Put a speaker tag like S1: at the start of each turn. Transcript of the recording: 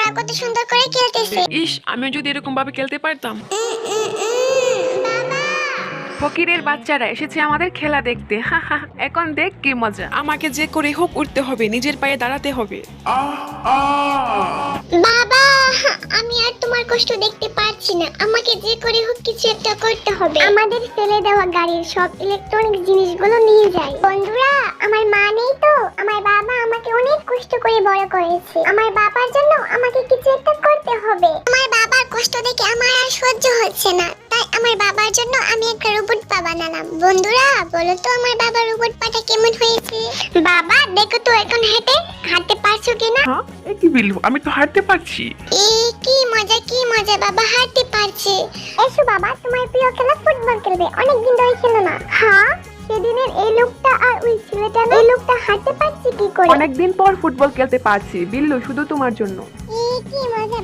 S1: ওরা কত সুন্দর করে খেলতেছে।
S2: ইস, আমিও যদি এরকম ভাবে খেলতে পারতাম।
S1: বাবা,
S2: ফকিরের বাচ্চারা এসেছে আমাদের খেলা দেখতে। হা হা, এখন দেখ কি মজা। আমাকে যে করে হোক উঠতে হবে, নিজের পায়ে দাঁড়াতে হবে।
S1: বাবা, আমি আর তোমার কষ্ট দেখতে পারছি না। আমাকে যে করে হোক কিছু একটা করতে হবে। আমাদের ফেলে দেওয়া গাড়ির সব ইলেকট্রনিক জিনিসগুলো নিয়ে যাই। বন্ধুরা, আমার মা নেই তো। আমার বাবা আমাকে অনেক কষ্ট করে বড় করেছে। আমার বাবার জন্য আমাকে কিছু একটা করতে হবে। আমার বাবার কষ্ট দেখে আমার আর সহ্য হচ্ছে না। তাই আমার বাবার জন্য আমি একটা রোবট পা বানালাম। বন্ধুরা, বলো তো আমার বাবার রোবট পাটা কেমন হয়েছে? বাবা, দেখো তো এখন হাঁটতে পারছো কিনা?
S2: হ্যাঁ, এ কি বিল্লু, আমি তো হাঁটতে পারছি।
S1: কি মজা বাবা হাঁটতে পারছে। এসো বাবা, তোমার প্রিয় খেলা ফুটবল খেলবে। অনেকদিন ধরে খেলো না। হ্যাঁ, সেদিনের এই লোকটা আর ওই ছেলেটা, এই লোকটা হাঁটতে পারছে কি করে?
S2: অনেকদিন পর ফুটবল খেলতে পারছি বিল্লু, শুধু তোমার জন্য।
S1: কি মজা